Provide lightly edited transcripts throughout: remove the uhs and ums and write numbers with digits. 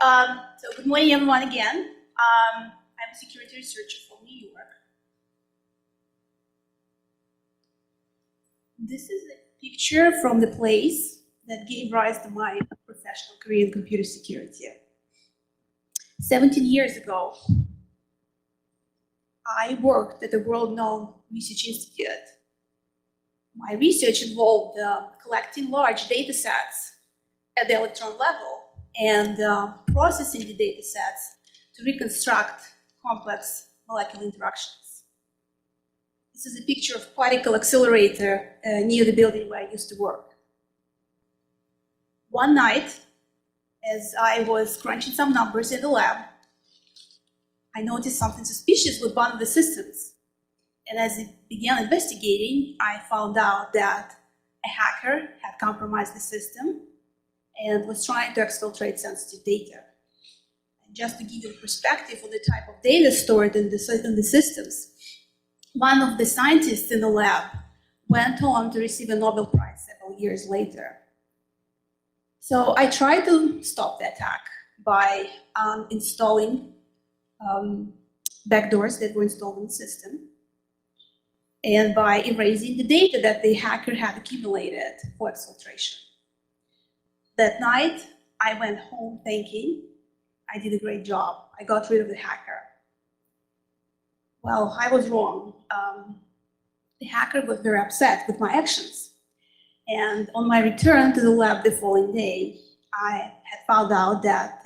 So good morning, everyone, again. I'm a security researcher from New York. This is a picture from the place that gave rise to my professional career in computer security. 17 years ago, I worked at a world-known research institute. My research involved collecting large data sets at the electron level and processing the data sets to reconstruct complex molecular interactions. This is a picture of particle accelerator near the building where I used to work. One night, as I was crunching some numbers in the lab, I noticed something suspicious with one of the systems. And as I began investigating, I found out that a hacker had compromised the system and was trying to exfiltrate sensitive data. And just to give you a perspective on the type of data stored in the systems, one of the scientists in the lab went on to receive a Nobel Prize several years later. So I tried to stop the attack by installing backdoors that were installed in the system and by erasing the data that the hacker had accumulated for exfiltration. That night, I went home thinking I did a great job. I got rid of the hacker. Well, I was wrong. The hacker was very upset with my actions. And on my return to the lab the following day, I had found out that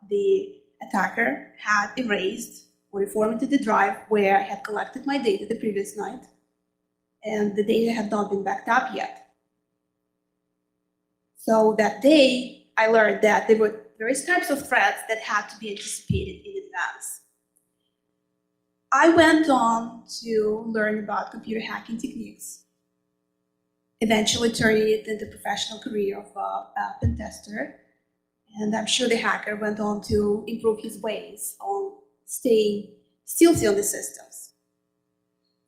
the attacker had erased or reformatted the drive where I had collected my data the previous night, and the data had not been backed up yet. So that day, I learned that there were various types of threats that had to be anticipated in advance. I went on to learn about computer hacking techniques, eventually turning it into a professional career of a pen tester. And I'm sure the hacker went on to improve his ways on staying stealthy on the systems.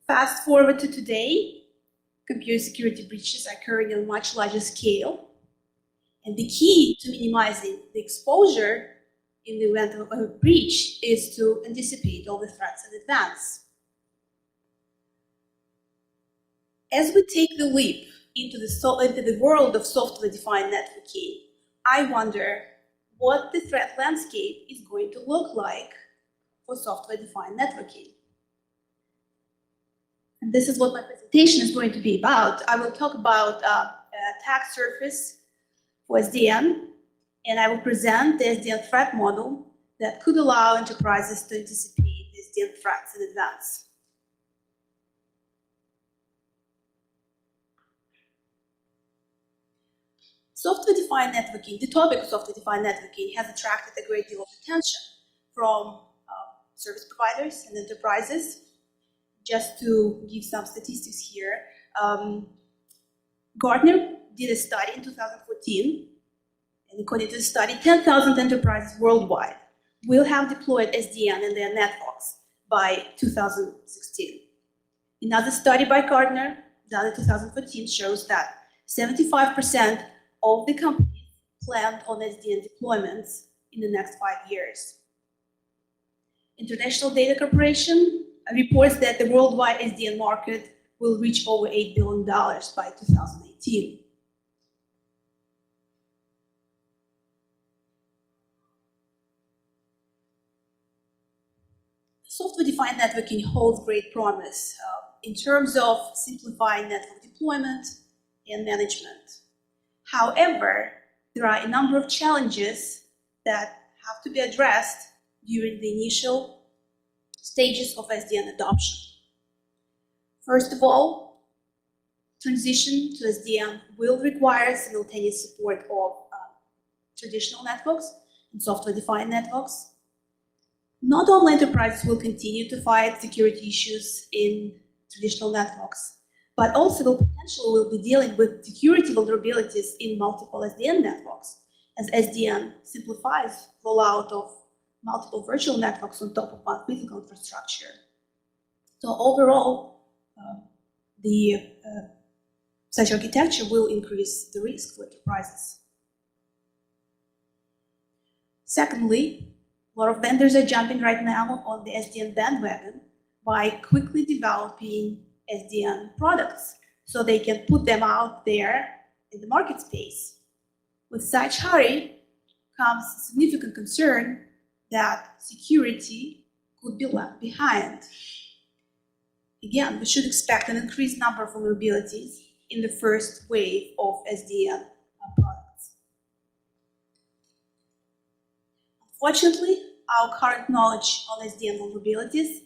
Fast forward to today, computer security breaches are occurring on a much larger scale. And the key to minimizing the exposure in the event of a breach is to anticipate all the threats in advance. As we take the leap into the world of software-defined networking, I wonder what the threat landscape is going to look like for software-defined networking. And this is what my presentation is going to be about. I will talk about attack surface for Sdn, and I will present the Sdn Threat Model that could allow enterprises to anticipate the Sdn threats in advance. Software-defined networking, the topic of software-defined networking has attracted a great deal of attention from service providers and enterprises. Just to give some statistics here, Gartner did a study in 2014, and according to the study, 10,000 enterprises worldwide will have deployed Sdn in their networks by 2016. Another study by Gartner, done in 2014, shows that 75% of the companies planned on Sdn deployments in the next 5 years. International Data Corporation reports that the worldwide Sdn market will reach over $8 billion by 2018. Software-defined networking holds great promise in terms of simplifying network deployment and management. However, there are a number of challenges that have to be addressed during the initial stages of Sdn adoption. First of all, transition to Sdn will require simultaneous support of traditional networks and software-defined networks. Not all enterprises will continue to fight security issues in traditional networks, but also will be dealing with security vulnerabilities in multiple Sdn networks, as Sdn simplifies rollout of multiple virtual networks on top of one physical infrastructure. So overall, such architecture will increase the risk for enterprises. Secondly, a lot of vendors are jumping right now on the SDN bandwagon by quickly developing SDN products so they can put them out there in the market space. With such hurry comes significant concern that security could be left behind. Again, we should expect an increased number of vulnerabilities in the first wave of SDN products. Unfortunately, our current knowledge on SDN vulnerabilities,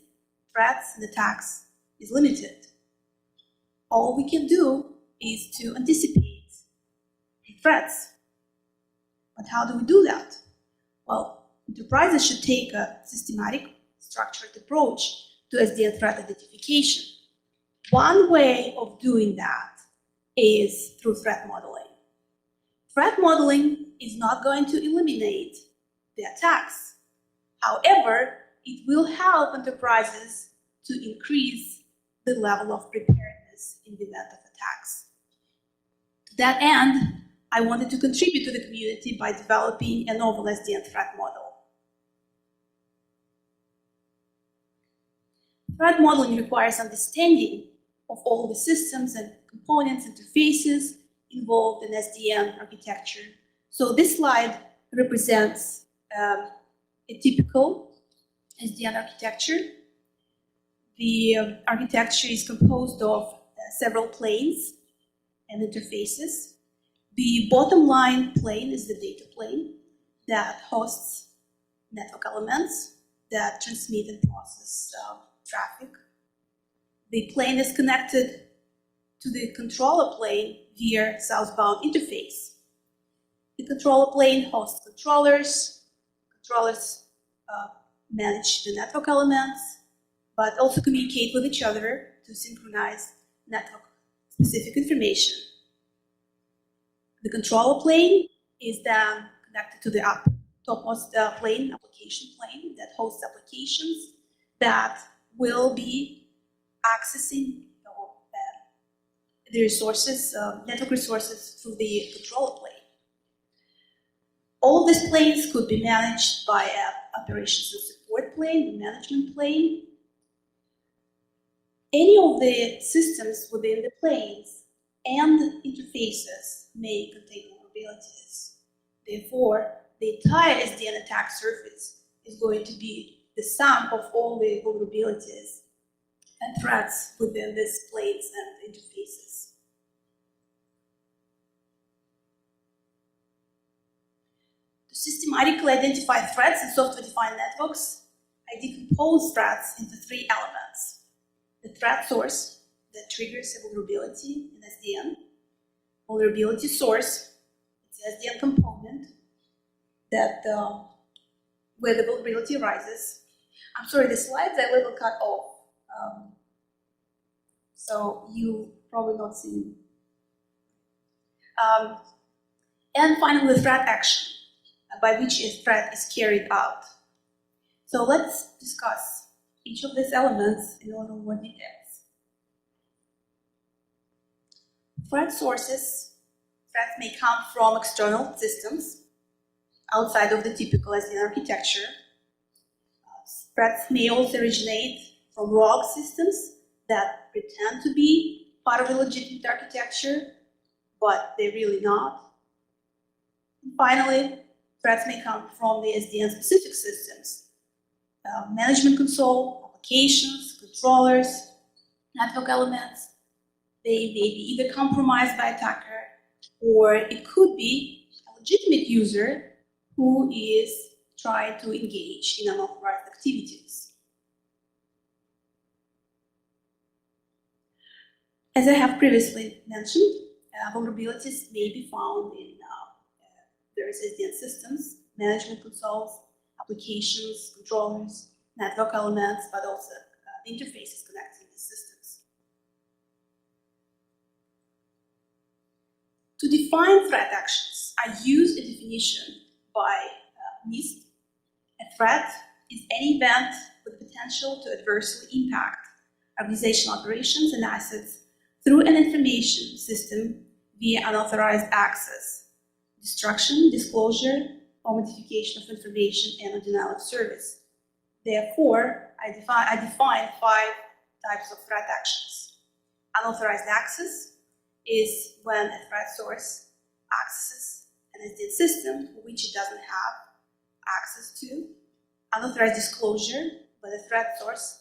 threats, and attacks is limited. All we can do is to anticipate threats. But how do we do that? Well, enterprises should take a systematic, structured approach to SDN threat identification. One way of doing that is through threat modeling. Threat modeling is not going to eliminate the attacks. However, it will help enterprises to increase the level of preparedness in the event of attacks. To that end, I wanted to contribute to the community by developing a novel Sdn threat model. Threat modeling requires understanding of all the systems and components, interfaces involved in Sdn architecture. So this slide represents a typical Sdn architecture. The architecture is composed of several planes and interfaces. The bottom line plane is the data plane that hosts network elements that transmit and process traffic. The plane is connected to the controller plane via southbound interface. The controller plane hosts controllers. Controllers manage the network elements, but also communicate with each other to synchronize network-specific information. The controller plane is then connected to the topmost plane, application plane, that hosts applications that will be accessing the resources, network resources through the controller plane. All of these planes could be managed by an operations and support plane, the management plane. Any of the systems within the planes and interfaces may contain vulnerabilities. Therefore, the entire SDN attack surface is going to be the sum of all the vulnerabilities and threats within these planes and interfaces. To systematically identify threats in software-defined networks, I decompose threats into three elements. The threat source that triggers a vulnerability in SDN, vulnerability source, it's an SDN component that where the vulnerability arises. I'm sorry, the slides are a little cut off, so you probably not see. And finally, the threat action, by which a threat is carried out. So let's discuss each of these elements in a little more details. Threat sources. Threats may come from external systems outside of the typical Sdn architecture. Threats may also originate from rogue systems that pretend to be part of a legitimate architecture, but they're really not. And finally, threats may come from the SDN-specific systems. Management console, applications, controllers, network elements. They may be either compromised by attacker, or it could be a legitimate user who is trying to engage in unauthorized activities. As I have previously mentioned, vulnerabilities may be found in various SDN systems, management consoles, applications, controllers, network elements, but also interfaces connecting the systems. To define threat actions, I use a definition by NIST. A threat is any event with potential to adversely impact organizational operations and assets through an information system via unauthorized access, destruction, disclosure, or modification of information and or denial of service. Therefore, I define 5 types of threat actions. Unauthorized access is when a threat source accesses an Sdn system for which it doesn't have access to. Unauthorized disclosure, when the threat source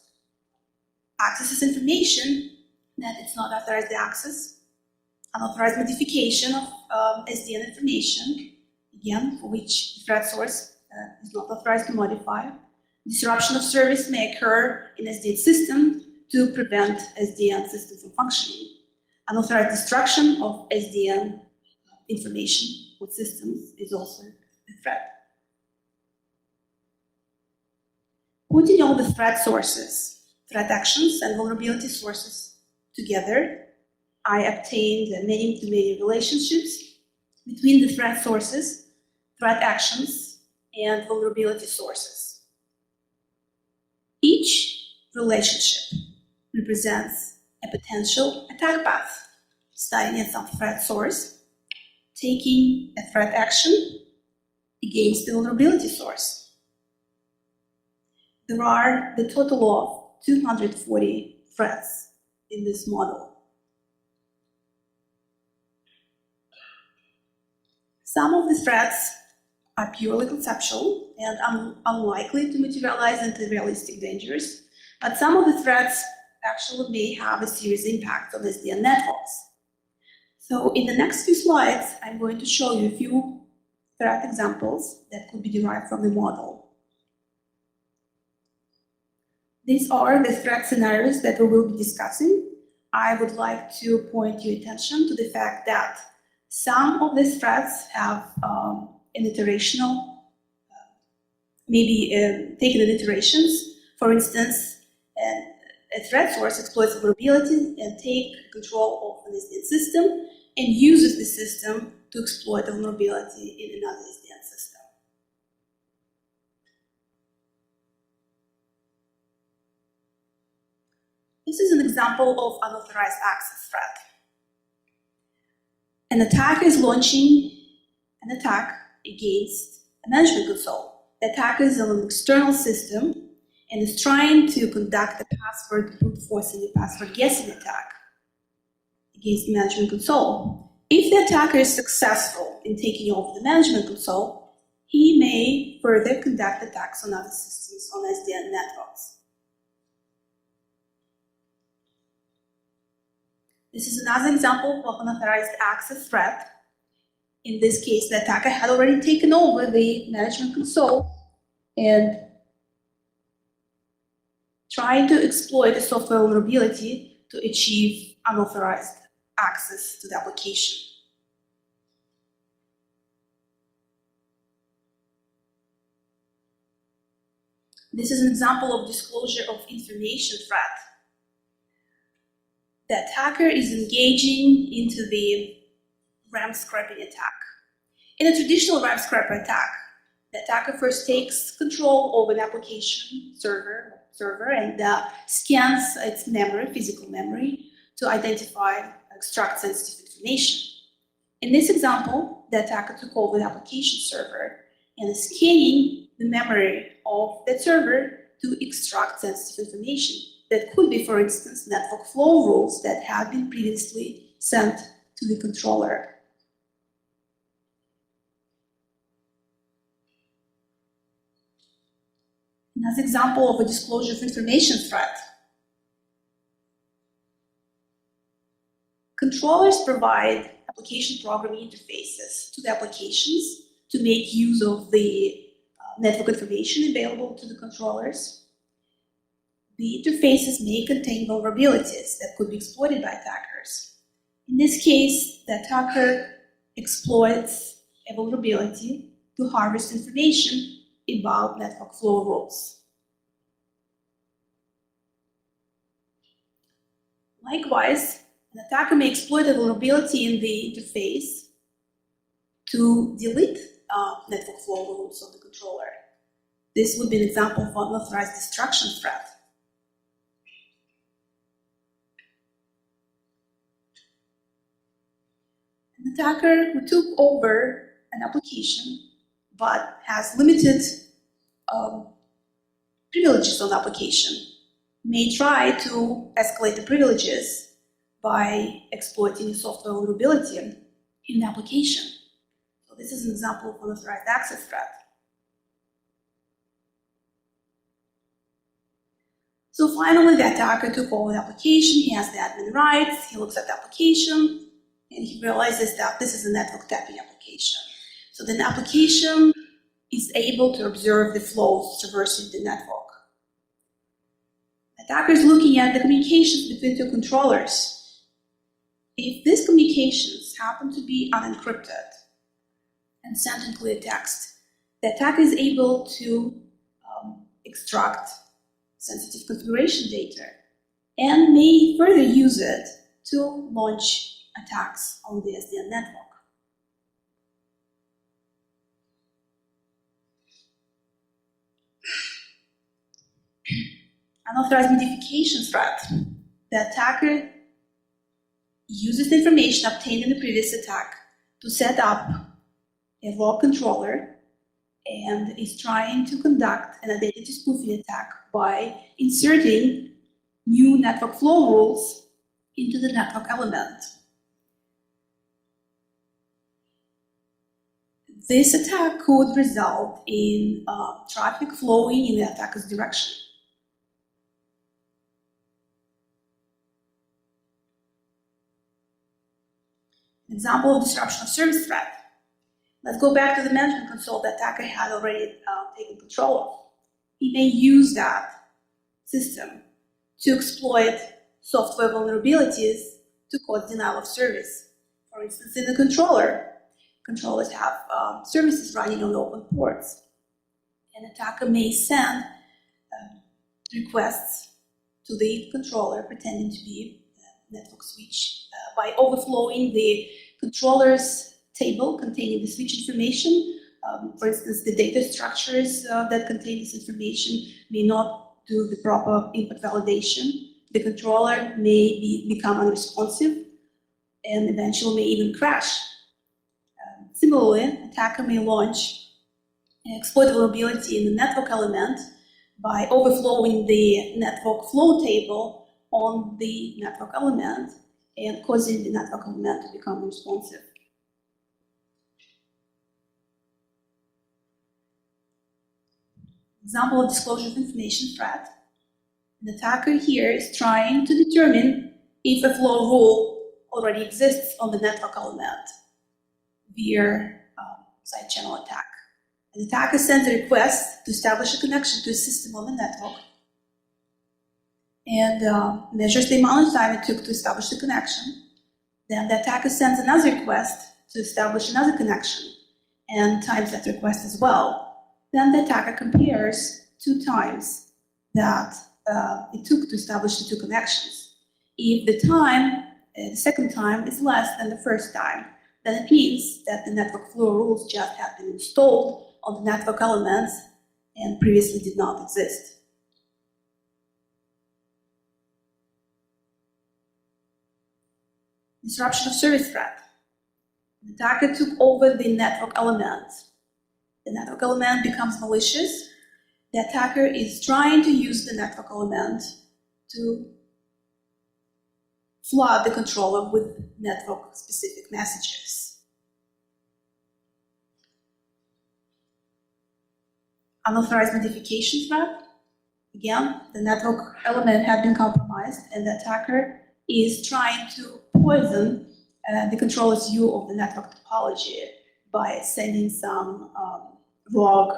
accesses information that it's not authorized to access. Unauthorized modification of Sdn information, again, for which the threat source is not authorized to modify. Disruption of service may occur in Sdn system to prevent Sdn system from functioning. Unauthorized destruction of Sdn information with systems is also a threat. Putting all the threat sources, threat actions, and vulnerability sources together, I obtained many-to-many relationships between the threat sources, threat actions, and vulnerability sources. Each relationship represents a potential attack path, starting at some threat source, taking a threat action against the vulnerability source. There are the total of 240 threats in this model. Some of the threats are purely conceptual and unlikely to materialize into realistic dangers, but some of the threats actually may have a serious impact on Sdn networks. So in the next few slides, I'm going to show you a few threat examples that could be derived from the model. These are the threat scenarios that we will be discussing. I would like to point your attention to the fact that some of these threats have an iterational, taken in iterations. For instance, a threat source exploits vulnerability and takes control of an Sdn system and uses the system to exploit the vulnerability in another Sdn system. This is an example of unauthorized access threat. An attacker is launching an attack against a management console. The attacker is on an external system and is trying to conduct a password brute forcing a password guessing attack against the management console. If the attacker is successful in taking over the management console, he may further conduct attacks on other systems on Sdn networks. This is another example of unauthorized access threat. In this case, the attacker had already taken over the management console and tried to exploit a software vulnerability to achieve unauthorized access to the application. This is an example of disclosure of information threat. The attacker is engaging into the RAM scraping attack. In a traditional RAM scraper attack, the attacker first takes control of an application server and scans its memory, physical memory, to identify and extract sensitive information. In this example, the attacker took over the application server and is scanning the memory of that server to extract sensitive information. That could be, for instance, network flow rules that had been previously sent to the controller. Another example of a disclosure of information threat. Controllers provide application programming interfaces to the applications to make use of the network information available to the controllers. The interfaces may contain vulnerabilities that could be exploited by attackers. In this case, the attacker exploits a vulnerability to harvest information about network flow rules. Likewise, an attacker may exploit a vulnerability in the interface to delete network flow rules of the controller. This would be an example of unauthorized destruction threat. An attacker who took over an application but has limited privileges on the application may try to escalate the privileges by exploiting a software vulnerability in the application. So this is an example of unauthorized access threat. So finally, the attacker took over the application. He has the admin rights. He looks at the application, and he realizes that this is a network tapping application. So the application is able to observe the flows traversing the network. The attacker is looking at the communications between two controllers. If these communications happen to be unencrypted and sent in clear text, the attacker is able to extract sensitive configuration data and may further use it to launch attacks on the Sdn network. Unauthorized modification threat. The attacker uses the information obtained in the previous attack to set up a raw controller and is trying to conduct an identity spoofing attack by inserting new network flow rules into the network element. This attack could result in traffic flowing in the attacker's direction. An example of disruption of service threat. Let's go back to the management console the attacker had already taken control of. He may use that system to exploit software vulnerabilities to cause denial of service. For instance, in the controller, controllers have services running on open ports. An attacker may send requests to the controller pretending to be a network switch by overflowing the controller's table containing the switch information. For instance, the data structures that contain this information may not do the proper input validation. The controller may become unresponsive and eventually may even crash. Similarly, an attacker may launch an exploit vulnerability in the network element by overflowing the network flow table on the network element and causing the network element to become responsive. Example of disclosure of information threat. The attacker here is trying to determine if a flow rule already exists on the network element via side channel attack. The attacker sends a request to establish a connection to a system on the network and measures the amount of time it took to establish the connection. Then the attacker sends another request to establish another connection and times that request as well. Then the attacker compares 2 times that it took to establish the 2 connections. If the time, the second time, is less than the first time, then it means that the network flow rules just have been installed on the network elements and previously did not exist. Disruption of service threat. The attacker took over the network element. The network element becomes malicious. The attacker is trying to use the network element to flood the controller with network-specific messages. Unauthorized modification threat. Again, the network element had been compromised, and the attacker is trying to poison the controller's view of the network topology by sending some log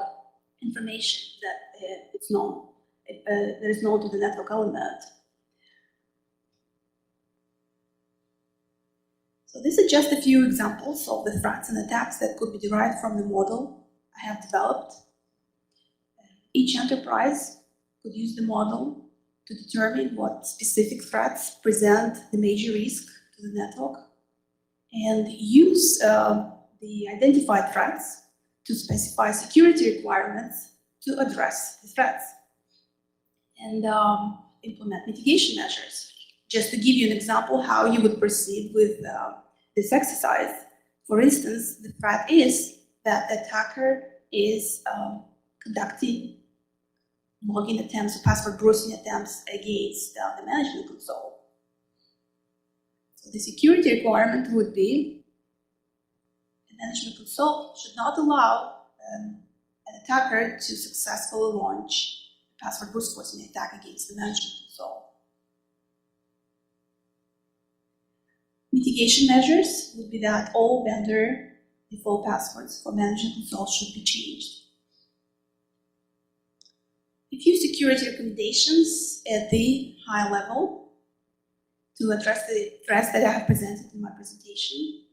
information that it's known, that is known to the network element. So these are just a few examples of the threats and attacks that could be derived from the model I have developed. Each enterprise could use the model to determine what specific threats present the major risk to the network and use the identified threats to specify security requirements to address the threats and implement mitigation measures. Just to give you an example how you would proceed with this exercise, for instance, the threat is that the attacker is conducting login attempts or password browsing attempts against the management console. So the security requirement would be the management console should not allow an attacker to successfully launch a password brute forcing attack against the management console. Mitigation measures would be that all vendor default passwords for management console should be changed. A few security recommendations at the high level to address the threats that I have presented in my presentation.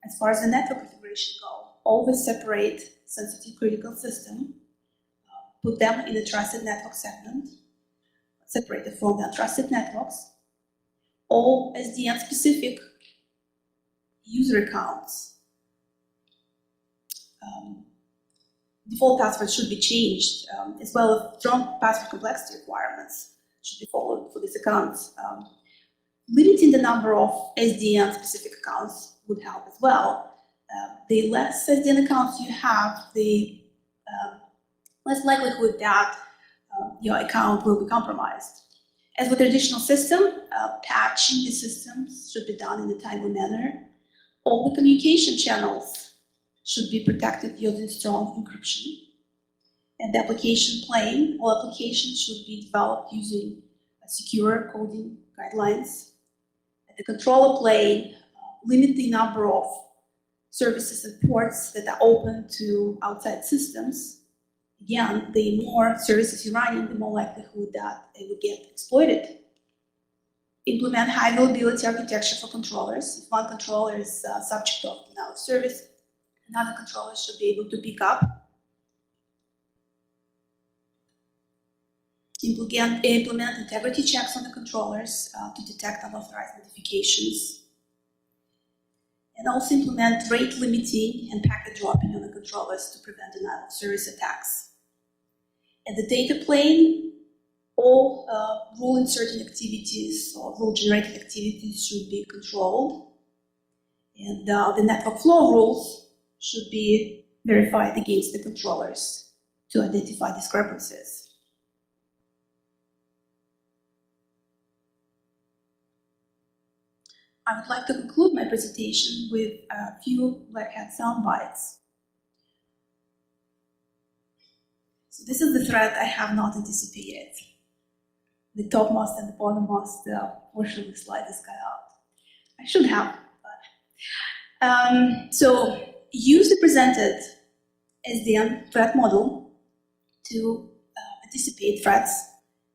As far as the network configuration go, always separate sensitive critical system, put them in a trusted network segment, separated from the untrusted networks. All SDN specific user accounts, default passwords should be changed, as well as strong password complexity requirements should be followed for these accounts. Limiting the number of SDN specific accounts would help as well. The less SDN accounts you have, the less likelihood that your account will be compromised. As with the traditional system, patching the systems should be done in a timely manner. All the communication channels should be protected using strong encryption. And the application plane, all applications should be developed using secure coding guidelines. At the controller plane, limit the number of services and ports that are open to outside systems. Again, the more services you're running, the more likelihood that they will get exploited. Implement high availability architecture for controllers. If one controller is subject of denial of service, another controller should be able to pick up. Implement integrity checks on the controllers to detect unauthorized notifications. And also implement rate limiting and packet dropping on the controllers to prevent denial of service attacks. At the data plane, all rule inserting activities or rule generating activities should be controlled. And the network flow rules should be verified against the controllers to identify discrepancies. I would like to conclude my presentation with a few Black Hat sound bites. So this is the threat I have not anticipated. The topmost and the bottommost portion of the slide is cut out. I should have, but. So use the presented Sdn Threat Model to anticipate threats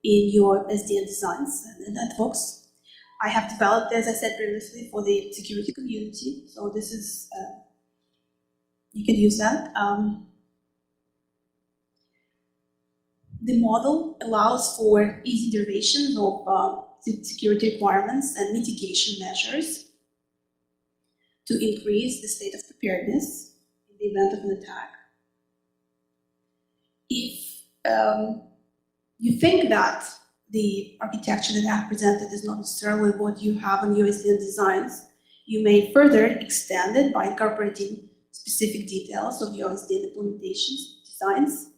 in your Sdn designs and networks. I have developed, as I said previously, for the security community. So this is, you can use that. The model allows for easy derivation of security requirements and mitigation measures to increase the state of preparedness in the event of an attack. If you think that the architecture that I have presented is not necessarily what you have in your Sdn designs, you may further extend it by incorporating specific details of your Sdn implementation designs.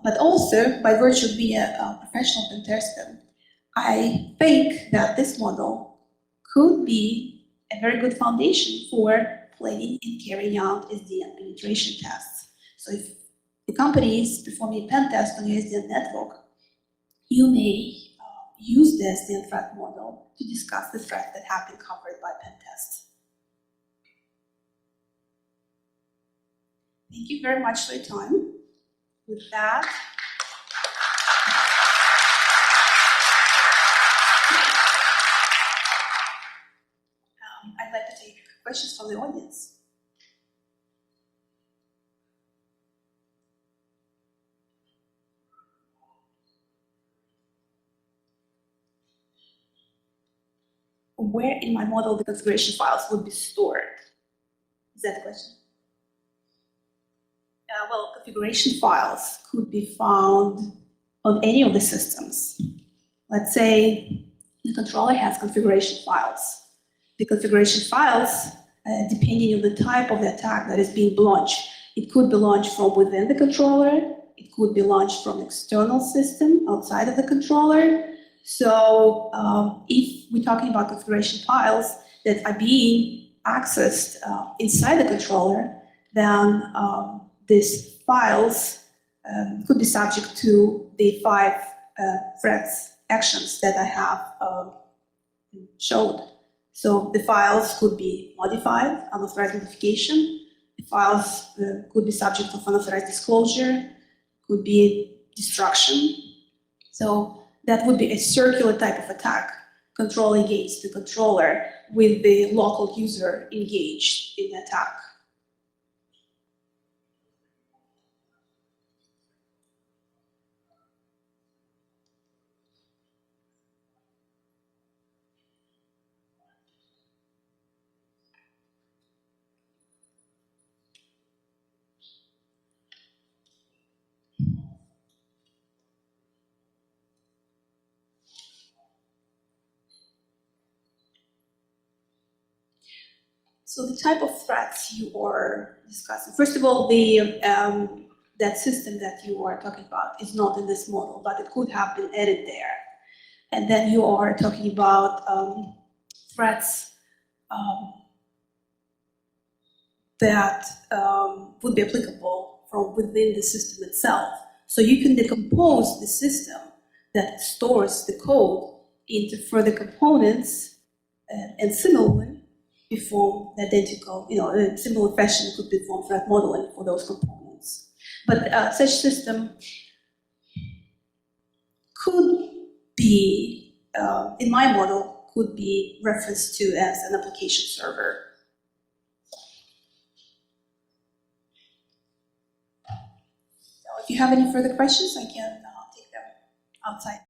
But also, by virtue of being a professional pen tester, I think that this model could be a very good foundation for planning and carrying out Sdn penetration tests. So if the company is performing a pen test on your Sdn network, you may use the Sdn threat model to discuss the threats that have been covered by pen tests. Thank you very much for your time. With that, I'd like to take questions from the audience. Where in my model the configuration files would be stored? Is that the question? Well, configuration files could be found on any of the systems. Let's say the controller has configuration files. The configuration files, depending on the type of the attack that is being launched, It could be launched from within the controller. It could be launched from external system outside of the controller. So if we're talking about configuration files that are being accessed inside the controller, then these files could be subject to the 5 threats actions that I have showed. So the files could be modified, unauthorized modification. The files could be subject of unauthorized disclosure, could be destruction. So that would be a circular type of attack, control against the controller with the local user engaged in the attack. So the type of threats you are discussing, first of all, that system that you are talking about is not in this model, but it could have been added there. And then you are talking about threats that would be applicable from within the system itself. So you can decompose the system that stores the code into further components and similarly perform the identical, in a similar fashion could perform threat modeling for those components. But such system could be, in my model, could be referenced to as an application server. So if you have any further questions, I can take them outside.